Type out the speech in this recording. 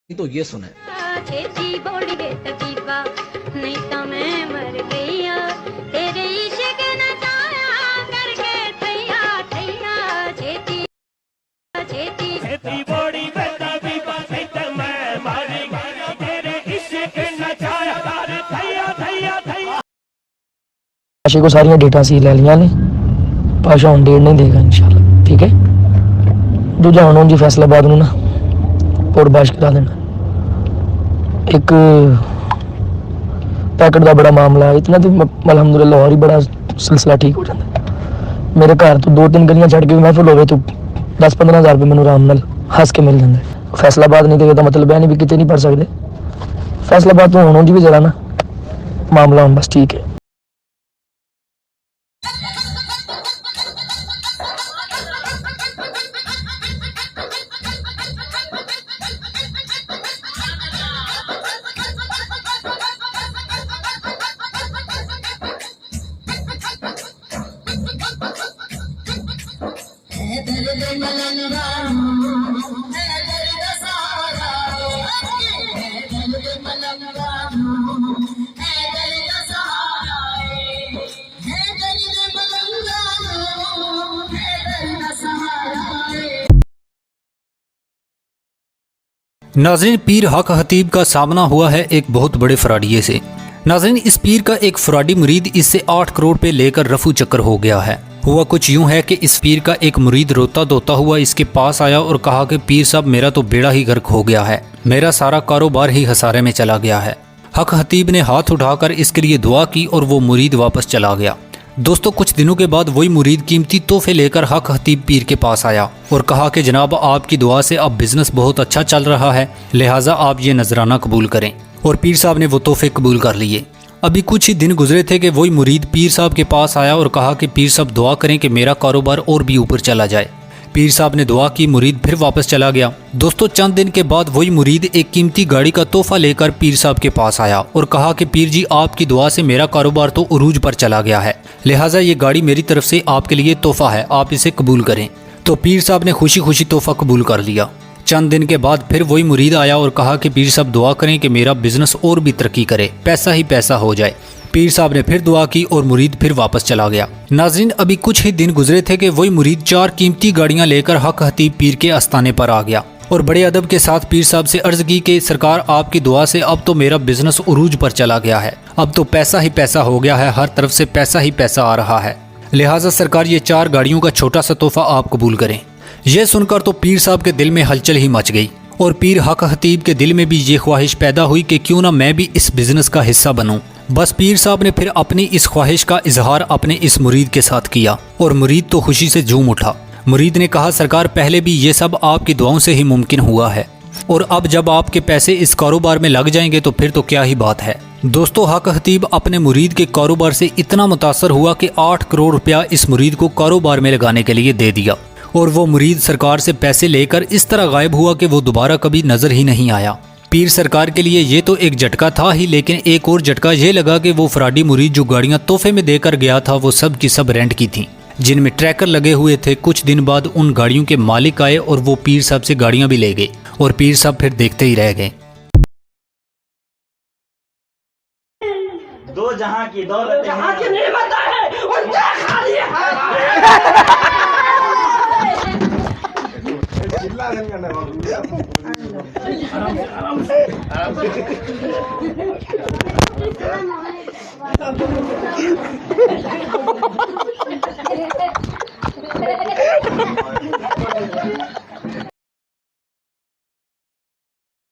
तो ये सुने। छेती बोड़ी वे तकीबा नहीं तो मैं मर गईया तेरे इश्क न चाया करके थैया थैया छेती छेती छेती बोड़ी वे तकीबा नहीं तो मैं मर गईया तेरे इश्क न चाया कर थैया थैया थैया। पाशे को सारियां डेटा सी ले लिया ने, पाशा हुण डेट नहीं देगा इंशाल्लाह, ठीक है। दूजा हुण जी फैसलाबाद नूं ना पोरबाश करा देना। एक पैकेट का बड़ा मामला है, इतना तो अलहमदुलिल्लाह और ही बड़ा सिलसिला ठीक हो जाता है। मेरे घर तो 2-3 गलियां छड़ के भी महफिल होवे तो 10-15 हज़ार रुपये मैनूं आराम नाल हंस के मिल जाते। फैसलाबाद नहीं तो मतलब है नहीं भी कितने नहीं पढ़ सकते। फैसलाबाद तो होना भी जरा ना मामला हम बस ठीक है। नाज़रीन, पीर हक हतीब का सामना हुआ है एक बहुत बड़े फ्रॉडिये से। नाज़रीन, इस पीर का एक फ्रॉडी मुरीद इससे 8 करोड़ पे लेकर रफू चक्कर हो गया है। हुआ कुछ यूं है कि इस पीर का एक मुरीद रोता धोता हुआ इसके पास आया और कहा कि पीर साहब, मेरा तो बेड़ा ही गर्क हो गया है, मेरा सारा कारोबार ही खसारे में चला गया है। हक हतीब ने हाथ उठाकर इसके लिए दुआ की और वो मुरीद वापस चला गया। दोस्तों, कुछ दिनों के बाद वही मुरीद कीमती तोहफे लेकर हक हतीब पीर के पास आया और कहा कि जनाब, आपकी दुआ से अब बिजनेस बहुत अच्छा चल रहा है, लिहाजा आप ये नजराना कबूल करें। और पीर साहब ने वो तोहफे कबूल कर लिए। अभी कुछ ही दिन गुजरे थे कि वही मुरीद पीर साहब के पास आया और कहा कि पीर साहब दुआ करें कि मेरा कारोबार और भी ऊपर चला जाए। पीर साहब ने दुआ की, मुरीद फिर वापस चला गया। दोस्तों, चंद दिन के बाद वही मुरीद एक कीमती गाड़ी का तोहफा लेकर पीर साहब के पास आया और कहा कि पीर जी, आपकी दुआ से मेरा कारोबार तो उरूज पर चला गया है, लिहाजा ये गाड़ी मेरी तरफ से आपके लिए तोहफा है, आप इसे कबूल करें। तो पीर साहब ने खुशी खुशी तोहफा कबूल कर लिया। चंद दिन के बाद फिर वही मुरीद आया और कहा कि पीर साहब दुआ करें कि मेरा बिजनेस और भी तरक्की करे, पैसा ही पैसा हो जाए। पीर साहब ने फिर दुआ की और मुरीद फिर वापस चला गया। नाज़रीन, अभी कुछ ही दिन गुजरे थे कि वही मुरीद 4 कीमती गाड़ियां लेकर हक हतीब पीर के आस्थाने पर आ गया और बड़े अदब के साथ पीर साहब से अर्ज की कि सरकार, आपकी दुआ से अब तो मेरा बिजनेस उरूज पर चला गया है, अब तो पैसा ही पैसा हो गया है, हर तरफ से पैसा ही पैसा आ रहा है, लिहाजा सरकार ये 4 गाड़ियों का छोटा सा तोहफा आप कबूल करें। यह सुनकर तो पीर साहब के दिल में हलचल ही मच गई और पीर हक हतीब के दिल में भी ये ख्वाहिश पैदा हुई कि क्यों ना मैं भी इस बिजनेस का हिस्सा बनूं। बस पीर साहब ने फिर अपनी इस ख्वाहिश का इजहार अपने इस मुरीद के साथ किया और मुरीद तो खुशी से झूम उठा। मुरीद ने कहा, सरकार, पहले भी ये सब आपकी दुआओं से ही मुमकिन हुआ है और अब जब आपके पैसे इस कारोबार में लग जाएंगे तो फिर तो क्या ही बात है। दोस्तों, हक हतीब अपने मुरीद के कारोबार से इतना मुतासर हुआ कि 8 करोड़ रुपया इस मुरीद को कारोबार में लगाने के लिए दे दिया और वो मुरीद सरकार से पैसे लेकर इस तरह गायब हुआ कि वो दोबारा कभी नजर ही नहीं आया। पीर सरकार के लिए ये तो एक झटका था ही, लेकिन एक और झटका ये लगा कि वो फ्रॉडी मुरीद जो गाड़ियां तोहफे में देकर गया था वो सब की सब रेंट की थी, जिनमें ट्रैकर लगे हुए थे। कुछ दिन बाद उन गाड़ियों के मालिक आए और वो पीर साहब से गाड़ियां भी ले गए और पीर साहब फिर देखते ही रह गए। दो जहां की दौलत जहां की नेमत है उनका खाली है। आराम से